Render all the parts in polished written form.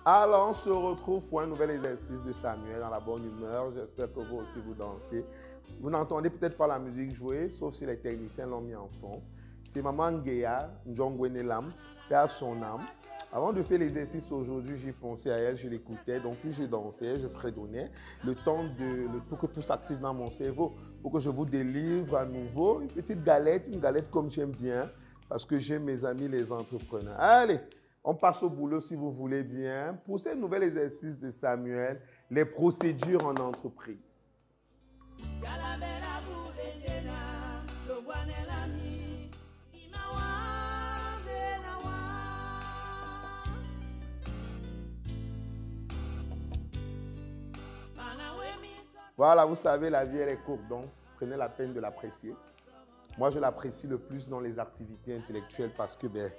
Alors, on se retrouve pour un nouvel exercice de Samuel dans la bonne humeur. J'espère que vous aussi vous dansez. Vous n'entendez peut-être pas la musique jouer, sauf si les techniciens l'ont mis en fond. C'est Maman Ngea, Njongwenelam, paix à son âme. Avant de faire l'exercice aujourd'hui, j'y pensais à elle, je l'écoutais, donc puis je dansais, je fredonnais, le temps que tout s'active dans mon cerveau pour que je vous délivre à nouveau une petite galette, une galette comme j'aime bien, parce que j'aime mes amis les entrepreneurs. Allez, on passe au boulot si vous voulez bien. Pour ce nouvel exercice de Samuel, les procédures en entreprise. Voilà, vous savez, la vie, elle est courte, donc prenez la peine de l'apprécier. Moi, je l'apprécie le plus dans les activités intellectuelles parce que, je ne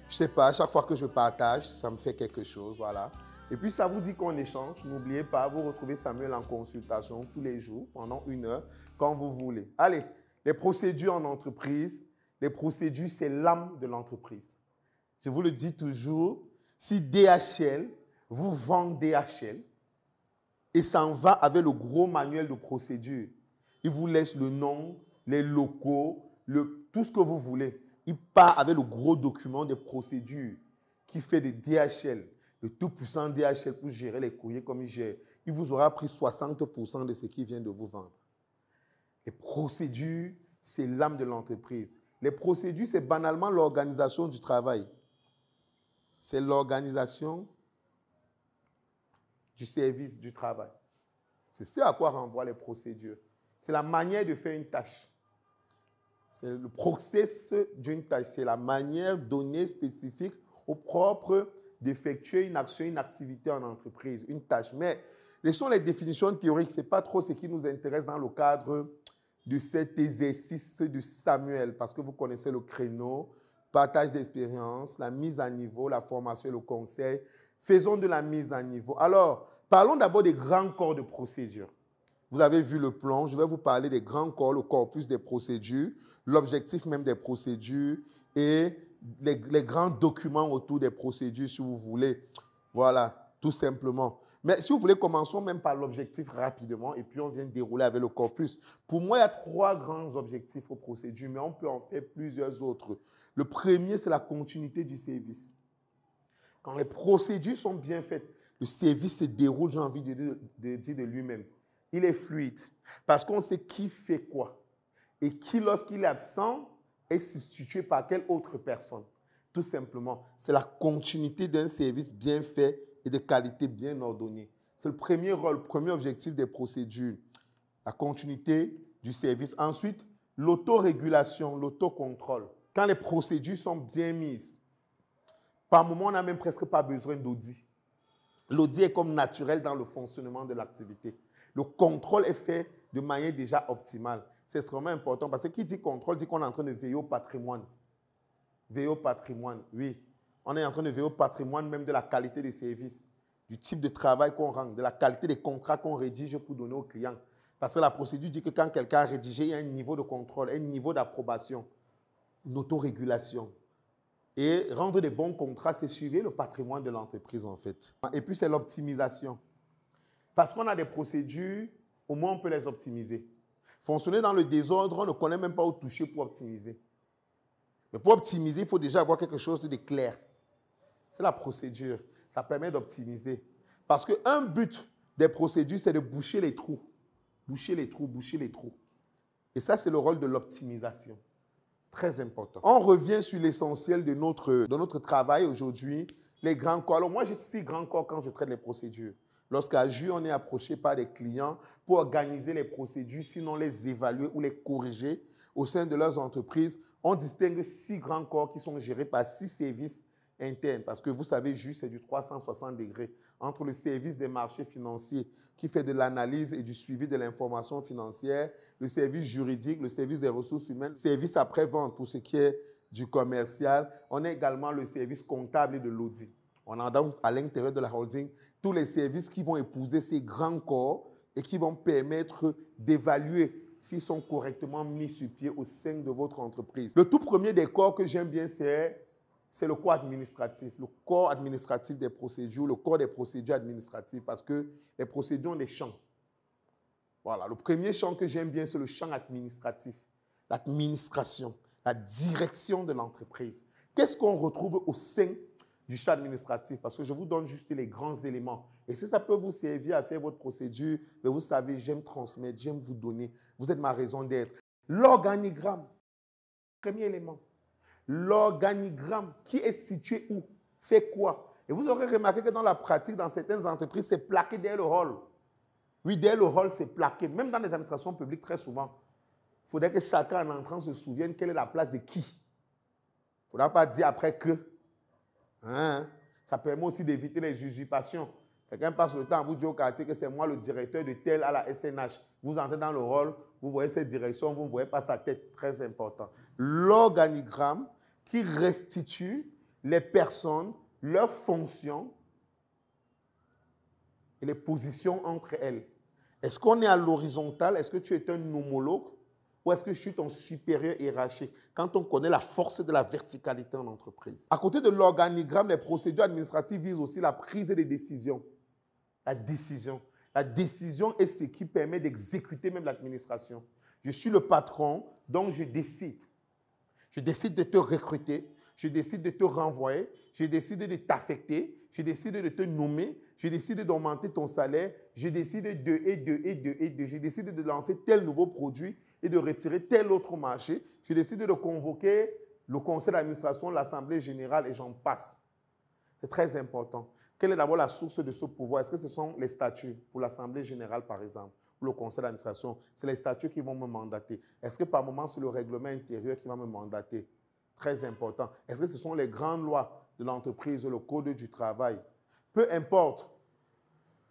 sais pas, à chaque fois que je partage, ça me fait quelque chose, voilà. Et puis, ça vous dit qu'on échange. N'oubliez pas, vous retrouvez Samuel en consultation tous les jours, pendant 1 heure, quand vous voulez. Allez, les procédures en entreprise. Les procédures, c'est l'âme de l'entreprise. Je vous le dis toujours, si DHL vous vend DHL, et s'en va avec le gros manuel de procédure. Il vous laisse le nom, les locaux, tout ce que vous voulez. Il part avec le gros document des procédures qui fait de DHL, le tout puissant DHL pour gérer les courriers comme il gère. Il vous aura pris 60% de ce qu'il vient de vous vendre. Les procédures, c'est l'âme de l'entreprise. Les procédures, c'est banalement l'organisation du travail. C'est l'organisation du service du travail. C'est ce à quoi renvoient les procédures. C'est la manière de faire une tâche. C'est le process d'une tâche. C'est la manière donnée spécifique au propre d'effectuer une action, une activité en entreprise, une tâche. Mais laissons les définitions théoriques. Ce n'est pas trop ce qui nous intéresse dans le cadre de cet exercice de Samuel, parce que vous connaissez le créneau, partage d'expérience, la mise à niveau, la formation et le conseil. Faisons de la mise à niveau. Alors, parlons d'abord des grands corps de procédure. Vous avez vu le plan, je vais vous parler des grands corps, le corpus des procédures, l'objectif même des procédures et les grands documents autour des procédures, si vous voulez. Voilà, tout simplement. Mais si vous voulez, commençons même par l'objectif rapidement et puis on vient dérouler avec le corpus. Pour moi, il y a 3 grands objectifs aux procédures, mais on peut en faire plusieurs autres. Le premier, c'est la continuité du service. Quand les procédures sont bien faites, le service se déroule, j'ai envie de dire de lui-même. Il est fluide parce qu'on sait qui fait quoi et qui, lorsqu'il est absent, est substitué par quelle autre personne. Tout simplement, c'est la continuité d'un service bien fait et de qualité bien ordonnée. C'est le premier rôle, le premier objectif des procédures, la continuité du service. Ensuite, l'autorégulation, l'autocontrôle. Quand les procédures sont bien mises, par moment, on n'a même presque pas besoin d'audit. L'audit est comme naturel dans le fonctionnement de l'activité. Le contrôle est fait de manière déjà optimale. C'est extrêmement important parce que qui dit contrôle dit qu'on est en train de veiller au patrimoine. Veiller au patrimoine, oui. On est en train de veiller au patrimoine même de la qualité des services, du type de travail qu'on rend, de la qualité des contrats qu'on rédige pour donner aux clients. Parce que la procédure dit que quand quelqu'un a rédigé, il y a un niveau de contrôle, un niveau d'approbation, une autorégulation. Et rendre des bons contrats, c'est suivre le patrimoine de l'entreprise, en fait. Et puis, c'est l'optimisation. Parce qu'on a des procédures, au moins, on peut les optimiser. Fonctionner dans le désordre, on ne connaît même pas où toucher pour optimiser. Mais pour optimiser, il faut déjà avoir quelque chose de clair. C'est la procédure. Ça permet d'optimiser. Parce qu'un but des procédures, c'est de boucher les trous. Boucher les trous, boucher les trous. Et ça, c'est le rôle de l'optimisation. Très important. On revient sur l'essentiel de notre travail aujourd'hui, les grands corps. Alors moi, j'ai 6 grands corps quand je traite les procédures. Lorsqu'à JU, on est approché par des clients pour organiser les procédures, sinon les évaluer ou les corriger au sein de leurs entreprises, on distingue 6 grands corps qui sont gérés par 6 services internes. Parce que vous savez, JU, c'est du 360 degrés entre le service des marchés financiers qui fait de l'analyse et du suivi de l'information financière, le service juridique, le service des ressources humaines, le service après-vente pour ce qui est du commercial. On a également le service comptable et de l'audit. On a donc à l'intérieur de la holding tous les services qui vont épouser ces grands corps et qui vont permettre d'évaluer s'ils sont correctement mis sur pied au sein de votre entreprise. Le tout premier des corps que j'aime bien, c'est c'est le corps administratif. Le corps administratif des procédures, le corps des procédures administratives, parce que les procédures ont des champs. Voilà, le premier champ que j'aime bien, c'est le champ administratif, l'administration, la direction de l'entreprise. Qu'est-ce qu'on retrouve au sein du champ administratif? Parce que je vous donne juste les grands éléments. Et si ça peut vous servir à faire votre procédure, mais vous savez, j'aime transmettre, j'aime vous donner. Vous êtes ma raison d'être. L'organigramme, premier élément. L'organigramme, qui est situé où, fait quoi? Et vous aurez remarqué que dans la pratique, dans certaines entreprises, c'est plaqué derrière le hall. Oui, derrière le hall, c'est plaqué. Même dans les administrations publiques, très souvent, il faudrait que chacun en entrant se souvienne quelle est la place de qui. Il ne faudra pas dire après que. Hein? Ça permet aussi d'éviter les usurpations. Quelqu'un passe le temps à vous dire au quartier que c'est moi le directeur de tel à la SNH. Vous entrez dans le hall, vous voyez cette direction, vous ne voyez pas sa tête. Très important. L'organigramme qui restitue les personnes, leurs fonctions et les positions entre elles. Est-ce qu'on est à l'horizontale? Est-ce que tu es un homologue? Ou est-ce que je suis ton supérieur hiérarchique? Quand on connaît la force de la verticalité en entreprise. À côté de l'organigramme, les procédures administratives visent aussi la prise des décisions. La décision. La décision est ce qui permet d'exécuter même l'administration. Je suis le patron, donc je décide. Je décide de te recruter, je décide de te renvoyer, je décide de t'affecter, je décide de te nommer, je décide d'augmenter ton salaire, je décide je décide de lancer tel nouveau produit et de retirer tel autre marché, je décide de convoquer le conseil d'administration, l'assemblée générale et j'en passe. C'est très important. Quelle est d'abord la source de ce pouvoir? Est-ce que ce sont les statuts pour l'assemblée générale par exemple? Le conseil d'administration, c'est les statuts qui vont me mandater. Est-ce que par moment, c'est le règlement intérieur qui va me mandater? Très important. Est-ce que ce sont les grandes lois de l'entreprise, le code du travail? Peu importe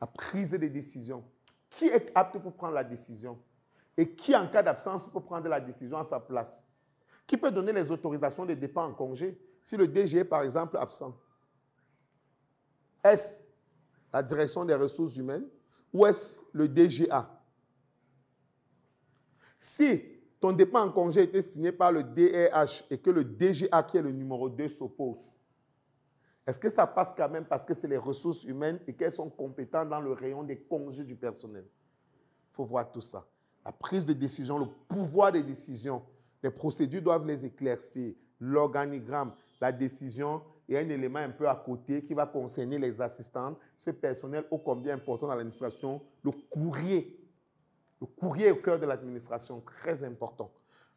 la prise des décisions. Qui est apte pour prendre la décision? Et qui, en cas d'absence, peut prendre la décision à sa place? Qui peut donner les autorisations de départ en congé si le DG est, par exemple, absent? Est-ce la direction des ressources humaines ou est-ce le DGA? Si ton départ en congé a été signé par le DRH et que le DGA, qui est le numéro 2, s'oppose, est-ce que ça passe quand même parce que c'est les ressources humaines et qu'elles sont compétentes dans le rayon des congés du personnel? Il faut voir tout ça. La prise de décision, le pouvoir des décisions, les procédures doivent les éclaircir. L'organigramme, la décision et un élément un peu à côté qui va concerner les assistantes, ce personnel ô combien important dans l'administration, le courrier. Le courrier est au cœur de l'administration, très important.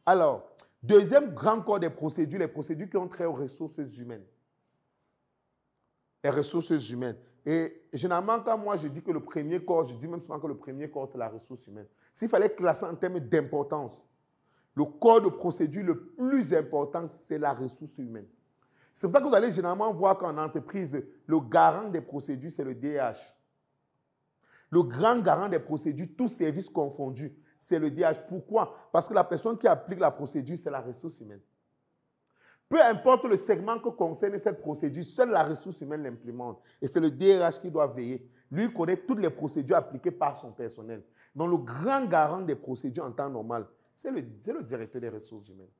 Alors, deuxième grand corps des procédures, les procédures qui ont trait aux ressources humaines. Les ressources humaines. Et généralement, quand moi je dis que le premier corps, je dis même souvent que le premier corps, c'est la ressource humaine. S'il fallait classer en termes d'importance, le corps de procédure le plus important, c'est la ressource humaine. C'est pour ça que vous allez généralement voir qu'en entreprise, le garant des procédures, c'est le DRH. Le grand garant des procédures, tous services confondus, c'est le DRH. Pourquoi? Parce que la personne qui applique la procédure, c'est la ressource humaine. Peu importe le segment que concerne cette procédure, seule la ressource humaine l'implémente. Et c'est le DRH qui doit veiller. Lui connaît toutes les procédures appliquées par son personnel. Donc le grand garant des procédures en temps normal, c'est le directeur des ressources humaines.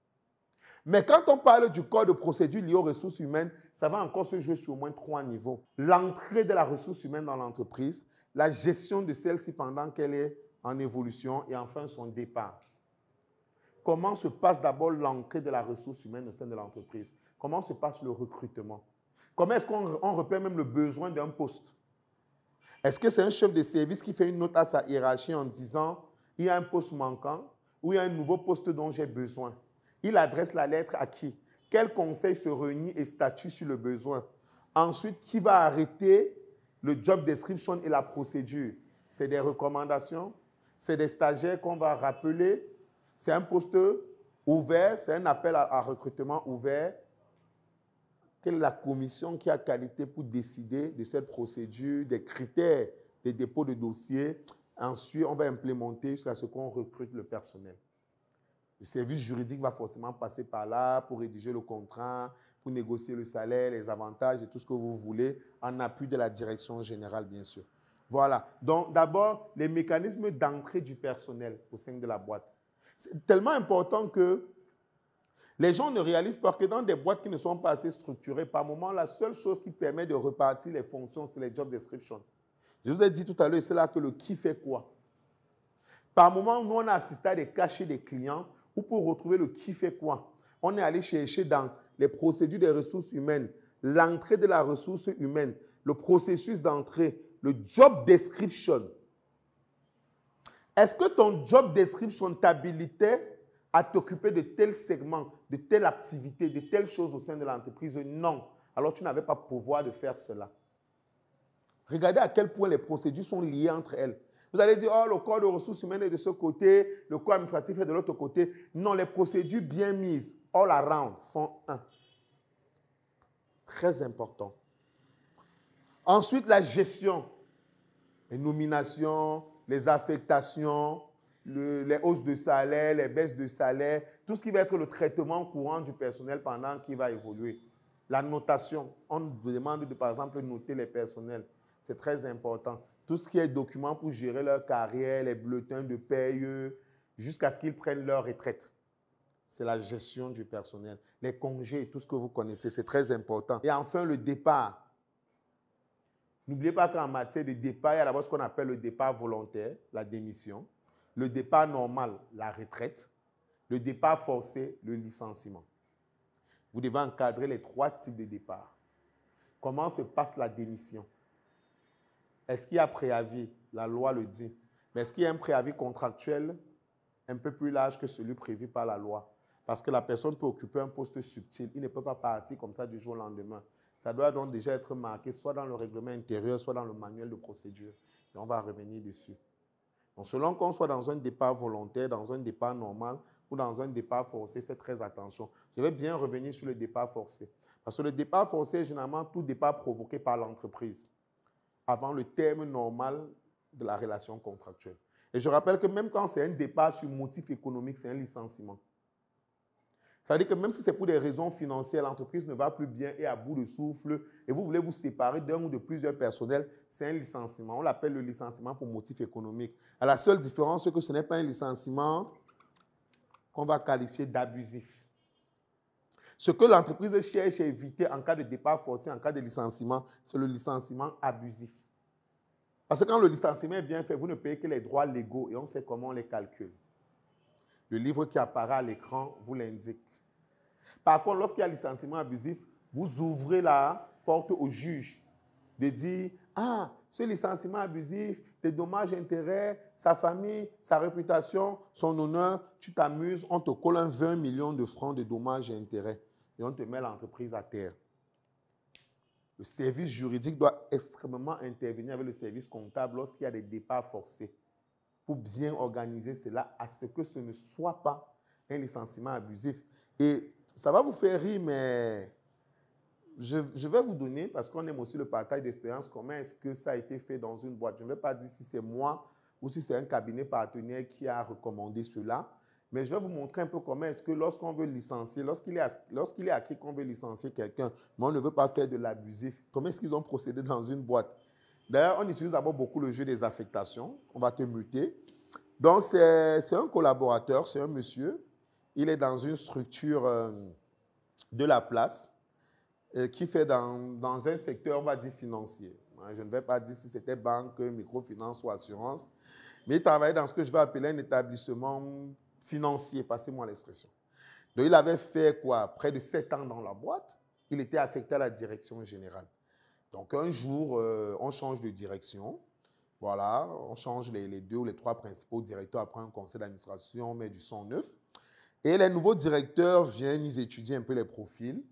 Mais quand on parle du corps de procédure lié aux ressources humaines, ça va encore se jouer sur au moins 3 niveaux. L'entrée de la ressource humaine dans l'entreprise, la gestion de celle-ci pendant qu'elle est en évolution et enfin son départ. Comment se passe d'abord l'entrée de la ressource humaine au sein de l'entreprise? Comment se passe le recrutement? Comment est-ce qu'on repère même le besoin d'un poste? Est-ce que c'est un chef de service qui fait une note à sa hiérarchie en disant « il y a un poste manquant » ou « il y a un nouveau poste dont j'ai besoin ». Il adresse la lettre à qui? Quel conseil se réunit et statue sur le besoin? Ensuite, qui va arrêter le job description et la procédure? C'est des recommandations, c'est des stagiaires qu'on va rappeler, c'est un poste ouvert, c'est un appel à recrutement ouvert. Quelle est la commission qui a qualité pour décider de cette procédure, des critères des dépôts de dossiers? Ensuite, on va implémenter jusqu'à ce qu'on recrute le personnel. Le service juridique va forcément passer par là pour rédiger le contrat, pour négocier le salaire, les avantages et tout ce que vous voulez, en appui de la direction générale, bien sûr. Voilà. Donc, d'abord, les mécanismes d'entrée du personnel au sein de la boîte. C'est tellement important que Les gens ne réalisent pas que dans des boîtes qui ne sont pas assez structurées, par moment, la seule chose qui permet de repartir les fonctions, c'est les job descriptions. Je vous ai dit tout à l'heure, c'est là que le qui fait quoi. Par moment, nous, on a assisté à des cachets des clients où pour retrouver le qui fait quoi, on est allé chercher dans les procédures des ressources humaines, l'entrée de la ressource humaine, le processus d'entrée, le job description. Est-ce que ton job description t'habilitait à t'occuper de tel segment, de telle activité, de telle chose au sein de l'entreprise? Non. Alors, tu n'avais pas pouvoir de faire cela. Regardez à quel point les procédures sont liées entre elles. Vous allez dire, oh, le corps de ressources humaines est de ce côté, le corps administratif est de l'autre côté. Non, les procédures bien mises, all around, font un. Très important. Ensuite, la gestion. Les nominations, les affectations, les hausses de salaire, les baisses de salaire, tout ce qui va être le traitement courant du personnel pendant qu'il va évoluer. La notation, on vous demande de, par exemple, noter les personnels. C'est très important. Tout ce qui est documents pour gérer leur carrière, les bulletins de paye, jusqu'à ce qu'ils prennent leur retraite. C'est la gestion du personnel. Les congés, tout ce que vous connaissez, c'est très important. Et enfin, le départ. N'oubliez pas qu'en matière de départ, il y a d'abord ce qu'on appelle le départ volontaire, la démission, le départ normal, la retraite, le départ forcé, le licenciement. Vous devez encadrer les 3 types de départ. Comment se passe la démission? Est-ce qu'il y a préavis? La loi le dit. Mais est-ce qu'il y a un préavis contractuel un peu plus large que celui prévu par la loi? Parce que la personne peut occuper un poste subtil. Il ne peut pas partir comme ça du jour au lendemain. Ça doit donc déjà être marqué soit dans le règlement intérieur, soit dans le manuel de procédure. Et on va revenir dessus. Donc, selon qu'on soit dans un départ volontaire, dans un départ normal ou dans un départ forcé, faites très attention. Je vais bien revenir sur le départ forcé. Parce que le départ forcé est généralement tout départ provoqué par l'entreprise avant le terme normal de la relation contractuelle. Et je rappelle que même quand c'est un départ sur motif économique, c'est un licenciement. Ça veut dire que même si c'est pour des raisons financières, l'entreprise ne va plus bien et à bout de souffle, et vous voulez vous séparer d'un ou de plusieurs personnels, c'est un licenciement. On l'appelle le licenciement pour motif économique. À la seule différence, c'est que ce n'est pas un licenciement qu'on va qualifier d'abusif. Ce que l'entreprise cherche à éviter en cas de départ forcé, en cas de licenciement, c'est le licenciement abusif. Parce que quand le licenciement est bien fait, vous ne payez que les droits légaux et on sait comment on les calcule. Le livre qui apparaît à l'écran vous l'indique. Par contre, lorsqu'il y a licenciement abusif, vous ouvrez la porte au juge de dire « Ah, ce licenciement abusif, des dommages, intérêts, sa famille, sa réputation, son honneur, tu t'amuses, on te colle un 20 millions de francs de dommages et intérêts et on te met l'entreprise à terre. » Le service juridique doit extrêmement intervenir avec le service comptable lorsqu'il y a des départs forcés pour bien organiser cela à ce que ce ne soit pas un licenciement abusif. Et ça va vous faire rire, mais je vais vous donner, parce qu'on aime aussi le partage d'expérience, comment est-ce que ça a été fait dans une boîte. Je ne vais pas dire si c'est moi ou si c'est un cabinet partenaire qui a recommandé cela, mais je vais vous montrer un peu comment est-ce que lorsqu'on veut licencier, lorsqu'il est acquis qu'on veut licencier quelqu'un, mais on ne veut pas faire de l'abusif, comment est-ce qu'ils ont procédé dans une boîte. D'ailleurs, on utilise d'abord beaucoup le jeu des affectations. On va te muter. Donc, c'est un collaborateur, c'est un monsieur. Il est dans une structure de la place qui fait dans un secteur, on va dire, financier. Je ne vais pas dire si c'était banque, microfinance ou assurance, mais il travaillait dans ce que je vais appeler un établissement financier, passez-moi l'expression. Donc, il avait fait quoi? Près de 7 ans dans la boîte. Il était affecté à la direction générale. Donc, un jour, on change de direction. Voilà, on change les 2 ou les 3 principaux directeurs après un conseil d'administration, on met du sang neuf. Et les nouveaux directeurs viennent, ils étudient un peu les profils.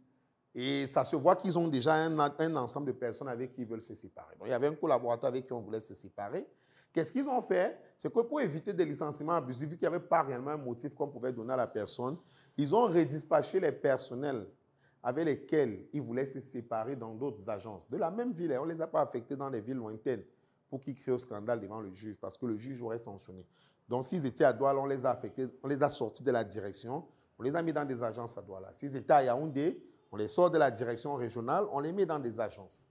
Et ça se voit qu'ils ont déjà un ensemble de personnes avec qui ils veulent se séparer. Donc, il y avait un collaborateur avec qui on voulait se séparer. Qu'est-ce qu'ils ont fait? C'est que pour éviter des licenciements abusifs, vu qu'il n'y avait pas réellement un motif qu'on pouvait donner à la personne, ils ont redispatché les personnels avec lesquels ils voulaient se séparer dans d'autres agences de la même ville. On ne les a pas affectés dans les villes lointaines pour qu'ils créent un scandale devant le juge, parce que le juge aurait sanctionné. Donc, s'ils étaient à Douala, on les a affectés, on les a sortis de la direction, on les a mis dans des agences à Douala. S'ils étaient à Yaoundé, on les sort de la direction régionale, on les met dans des agences.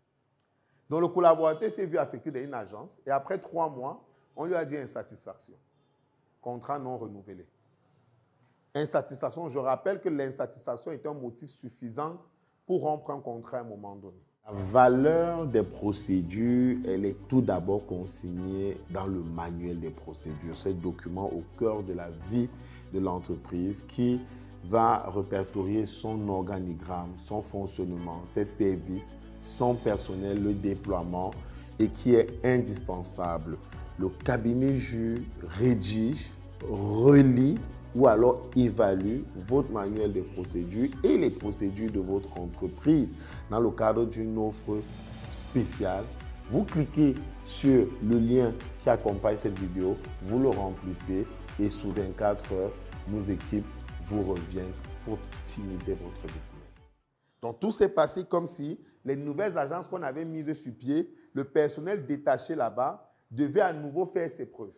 Donc, le collaborateur s'est vu affecté dans une agence et après 3 mois, on lui a dit insatisfaction. Contrat non renouvelé. Insatisfaction, je rappelle que l'insatisfaction est un motif suffisant pour rompre un contrat à un moment donné. La valeur des procédures, elle est tout d'abord consignée dans le manuel des procédures, ce document au cœur de la vie de l'entreprise qui va répertorier son organigramme, son fonctionnement, ses services, son personnel, le déploiement et qui est indispensable. Le cabinet juge, rédige, relit ou alors évalue votre manuel de procédures et les procédures de votre entreprise dans le cadre d'une offre spéciale. Vous cliquez sur le lien qui accompagne cette vidéo, vous le remplissez et sous 24 heures, nos équipes vous reviennent pour optimiser votre business. Donc tout s'est passé comme si les nouvelles agences qu'on avait mises sur pied, le personnel détaché là-bas devait à nouveau faire ses preuves.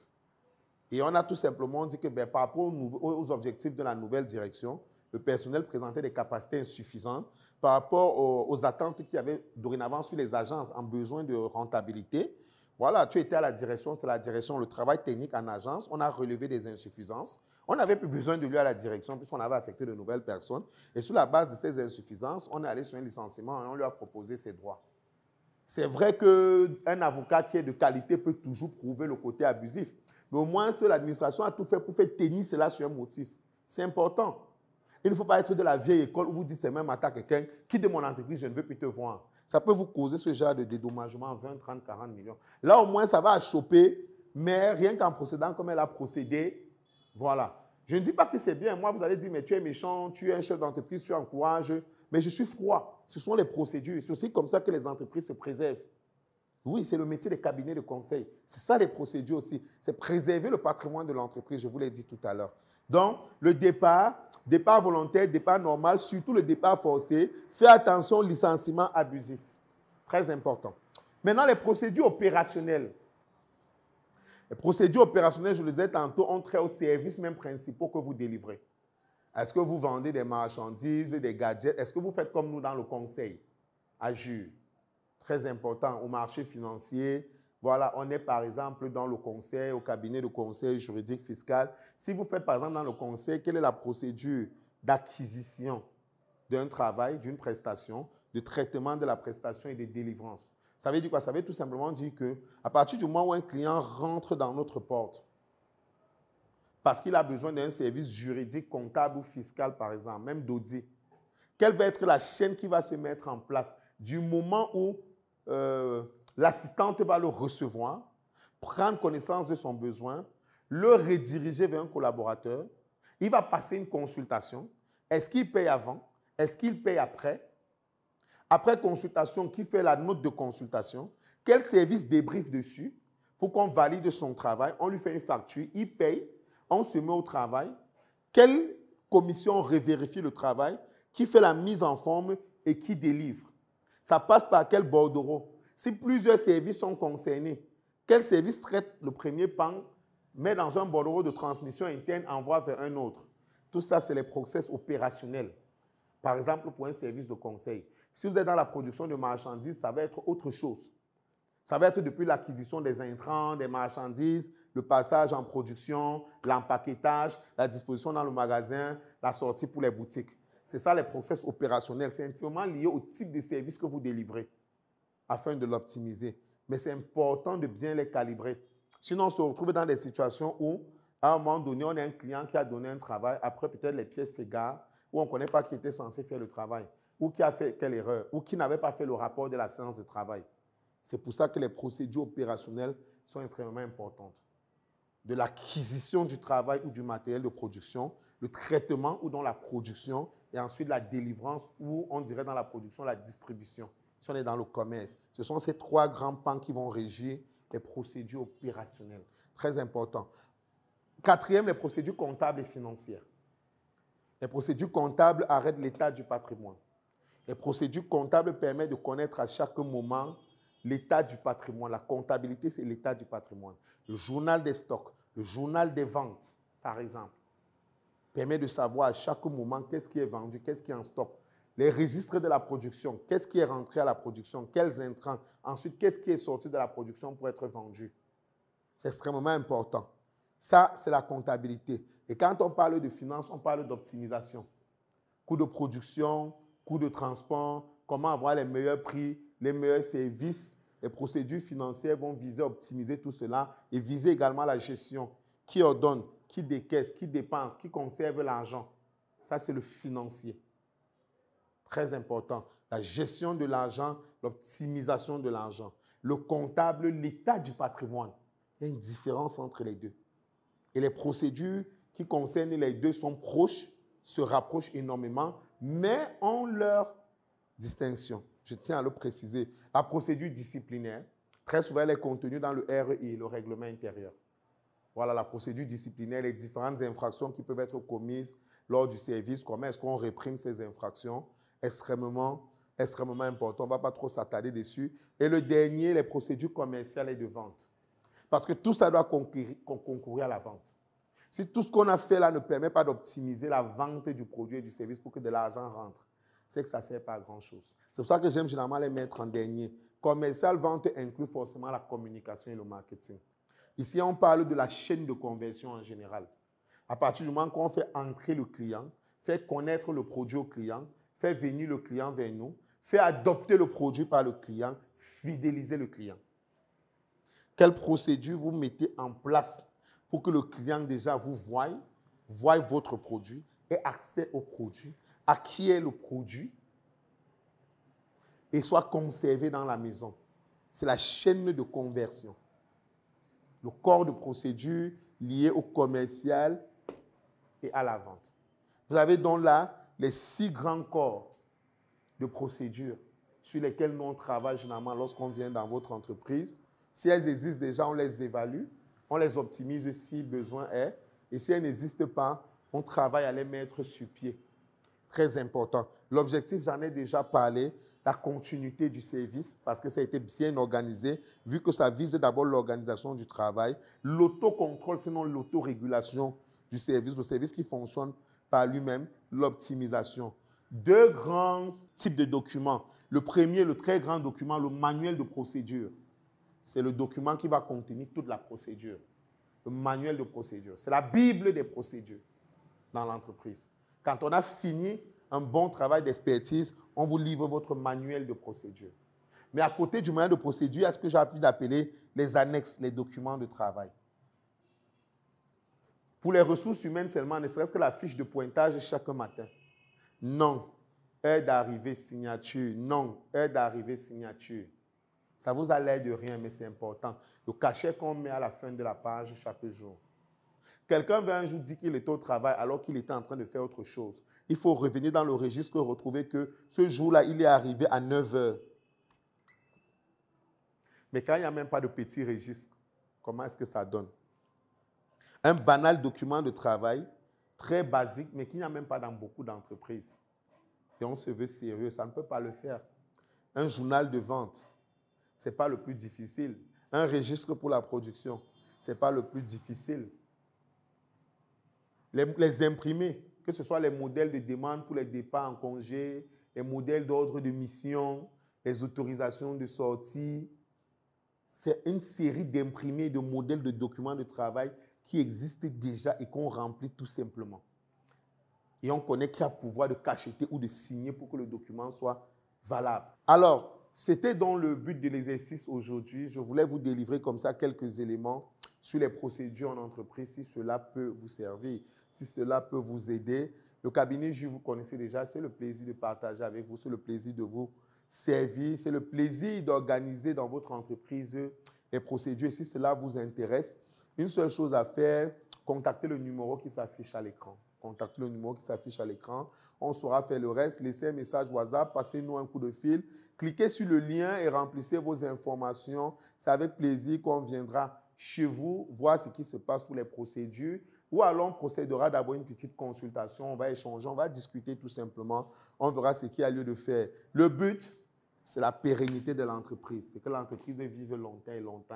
Et on a tout simplement dit que par rapport aux objectifs de la nouvelle direction, le personnel présentait des capacités insuffisantes par rapport aux attentes qu'il y avait dorénavant sur les agences en besoin de rentabilité. Voilà, tu étais à la direction, c'est la direction, le travail technique en agence, on a relevé des insuffisances. On n'avait plus besoin de lui à la direction puisqu'on avait affecté de nouvelles personnes. Et sur la base de ces insuffisances, on est allé sur un licenciement et on lui a proposé ses droits. C'est vrai qu'un avocat qui est de qualité peut toujours prouver le côté abusif. Mais au moins, l'administration a tout fait pour faire tenir cela sur un motif. C'est important. Il ne faut pas être de la vieille école où vous dites c'est même à quelqu'un qui de mon entreprise, je ne veux plus te voir. Ça peut vous causer ce genre de dédommagement, 20, 30, 40 millions. Là, au moins, ça va choper, mais rien qu'en procédant comme elle a procédé, voilà. Je ne dis pas que c'est bien. Moi, vous allez dire, mais tu es méchant, tu es un chef d'entreprise, tu encourages. Mais je suis froid. Ce sont les procédures. C'est aussi comme ça que les entreprises se préservent. Oui, c'est le métier des cabinets de conseil. C'est ça les procédures aussi. C'est préserver le patrimoine de l'entreprise, je vous l'ai dit tout à l'heure. Donc, le départ volontaire, départ normal, surtout le départ forcé, fais attention au licenciement abusif. Très important. Maintenant, les procédures opérationnelles. Les procédures opérationnelles, je le disais tantôt, ont trait aux services même principaux que vous délivrez. Est-ce que vous vendez des marchandises, des gadgets? Est-ce que vous faites comme nous dans le conseil? Agir. Très important, au marché financier. Voilà, on est par exemple dans le conseil, au cabinet de conseil juridique fiscal. Si vous faites par exemple dans le conseil, quelle est la procédure d'acquisition d'un travail, d'une prestation, de traitement de la prestation et de délivrance? Ça veut dire quoi? Ça veut tout simplement dire qu'à partir du moment où un client rentre dans notre porte, parce qu'il a besoin d'un service juridique, comptable ou fiscal par exemple, même d'audit, quelle va être la chaîne qui va se mettre en place du moment où l'assistante va le recevoir, prendre connaissance de son besoin, le rediriger vers un collaborateur. Il va passer une consultation. Est-ce qu'il paye avant? Est-ce qu'il paye après? Après consultation, qui fait la note de consultation? Quel service débriefe dessus pour qu'on valide son travail? On lui fait une facture, il paye, on se met au travail. Quelle commission revérifie le travail? Qui fait la mise en forme et qui délivre? Ça passe par quel bordereau? Si plusieurs services sont concernés, quel service traite le premier pan, met dans un bordereau de transmission interne, envoie vers un autre? Tout ça, c'est les process opérationnels. Par exemple, pour un service de conseil. Si vous êtes dans la production de marchandises, ça va être autre chose. Ça va être depuis l'acquisition des intrants, des marchandises, le passage en production, l'empaquetage, la disposition dans le magasin, la sortie pour les boutiques. C'est ça les process opérationnels. C'est intimement lié au type de service que vous délivrez afin de l'optimiser. Mais c'est important de bien les calibrer. Sinon, on se retrouve dans des situations où, à un moment donné, on a un client qui a donné un travail. Après, peut-être les pièces s'égarent, ou on ne connaît pas qui était censé faire le travail, ou qui a fait quelle erreur, ou qui n'avait pas fait le rapport de la séance de travail. C'est pour ça que les procédures opérationnelles sont extrêmement importantes. De l'acquisition du travail ou du matériel de production, le traitement ou dans la production, et ensuite la délivrance ou on dirait dans la production, la distribution, si on est dans le commerce. Ce sont ces trois grands pans qui vont régir les procédures opérationnelles. Très important. Quatrième, les procédures comptables et financières. Les procédures comptables arrêtent l'état du patrimoine. Les procédures comptables permettent de connaître à chaque moment l'état du patrimoine. La comptabilité, c'est l'état du patrimoine. Le journal des stocks, le journal des ventes, par exemple, permet de savoir à chaque moment qu'est-ce qui est vendu, qu'est-ce qui est en stock. Les registres de la production, qu'est-ce qui est rentré à la production, quels intrants. Ensuite, qu'est-ce qui est sorti de la production pour être vendu. C'est extrêmement important. Ça, c'est la comptabilité. Et quand on parle de finance, on parle d'optimisation. Coût de production, coût de transport, comment avoir les meilleurs prix, les meilleurs services. Les procédures financières vont viser à optimiser tout cela et viser également la gestion. Qui ordonne, qui décaisse, qui dépense, qui conserve l'argent. Ça, c'est le financier. Très important. La gestion de l'argent, l'optimisation de l'argent. Le comptable, l'état du patrimoine. Il y a une différence entre les deux. Et les procédures qui concernent les deux sont proches, se rapprochent énormément, mais ont leur distinction. Je tiens à le préciser. La procédure disciplinaire, très souvent, elle est contenue dans le REI, le règlement intérieur. Voilà la procédure disciplinaire, les différentes infractions qui peuvent être commises lors du service, comment est-ce qu'on réprime ces infractions, extrêmement important. On ne va pas trop s'attarder dessus. Et le dernier, les procédures commerciales et de vente. Parce que tout ça doit concourir à la vente. Si tout ce qu'on a fait là ne permet pas d'optimiser la vente du produit et du service pour que de l'argent rentre, c'est que ça ne sert pas à grand-chose. C'est pour ça que j'aime généralement les mettre en dernier. Commercial, vente inclut forcément la communication et le marketing. Ici, on parle de la chaîne de conversion en général. À partir du moment qu'on fait entrer le client, fait connaître le produit au client, fait venir le client vers nous, fait adopter le produit par le client, fidéliser le client. Quelle procédure vous mettez en place pour que le client déjà vous voie votre produit, ait accès au produit, acquiert le produit et soit conservé dans la maison. C'est la chaîne de conversion. Le corps de procédure lié au commercial et à la vente. Vous avez donc là les 6 grands corps de procédure sur lesquels nous on travaille généralement lorsqu'on vient dans votre entreprise. Si elles existent déjà, on les évalue, on les optimise si besoin est. Et si elles n'existent pas, on travaille à les mettre sur pied. Très important. L'objectif, j'en ai déjà parlé, la continuité du service, parce que ça a été bien organisé, vu que ça vise d'abord l'organisation du travail, l'autocontrôle, sinon l'autorégulation du service, le service qui fonctionne par lui-même, l'optimisation. 2 grands types de documents. Le premier, le très grand document, le manuel de procédure. C'est le document qui va contenir toute la procédure. Le manuel de procédure. C'est la Bible des procédures dans l'entreprise. Quand on a fini un bon travail d'expertise, on vous livre votre manuel de procédure. Mais à côté du manuel de procédure, il y a ce que j'ai envie d'appeler les annexes, les documents de travail. Pour les ressources humaines seulement, ne serait-ce que la fiche de pointage chaque matin. Non, heure d'arrivée, signature. Non, heure d'arrivée, signature. Ça vous a l'air de rien, mais c'est important. Le cachet qu'on met à la fin de la page chaque jour. Quelqu'un va un jour dire qu'il était au travail alors qu'il était en train de faire autre chose. Il faut revenir dans le registre et retrouver que ce jour-là, il est arrivé à 9 heures. Mais quand il n'y a même pas de petit registre, comment est-ce que ça donne? Un banal document de travail, très basique, mais qu'il n'y a même pas dans beaucoup d'entreprises. Et on se veut sérieux, ça ne peut pas le faire. Un journal de vente, ce n'est pas le plus difficile. Un registre pour la production, ce n'est pas le plus difficile. Les imprimés, que ce soit les modèles de demande pour les départs en congé, les modèles d'ordre de mission, les autorisations de sortie, c'est une série d'imprimés, de modèles de documents de travail qui existent déjà et qu'on remplit tout simplement. Et on connaît qui a pouvoir de cacheter ou de signer pour que le document soit valable. Alors, c'était donc le but de l'exercice aujourd'hui. Je voulais vous délivrer comme ça quelques éléments sur les procédures en entreprise, si cela peut vous servir, si cela peut vous aider. Le cabinet J, vous connaissez déjà, c'est le plaisir de partager avec vous, c'est le plaisir de vous servir, c'est le plaisir d'organiser dans votre entreprise les procédures. Et si cela vous intéresse, une seule chose à faire, contactez le numéro qui s'affiche à l'écran. Contactez le numéro qui s'affiche à l'écran. On saura faire le reste. Laissez un message WhatsApp, passez-nous un coup de fil. Cliquez sur le lien et remplissez vos informations. C'est avec plaisir qu'on viendra chez vous voir ce qui se passe pour les procédures. Ou alors on procédera d'abord une petite consultation. On va échanger, on va discuter tout simplement. On verra ce qu'il y a lieu de faire. Le but, c'est la pérennité de l'entreprise. C'est que l'entreprise vive longtemps et longtemps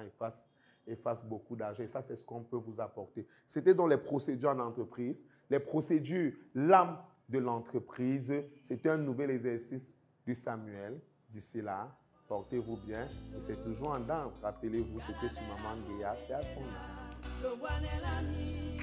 et fasse beaucoup d'argent. Et ça, c'est ce qu'on peut vous apporter. C'était donc les procédures en entreprise. Les procédures, l'âme de l'entreprise. C'était un nouvel exercice du Samuel. D'ici là, portez-vous bien. Et c'est toujours en danse. Rappelez-vous, c'était sur Maman Guéa, paix à son âme. Le Bwana est l'ami.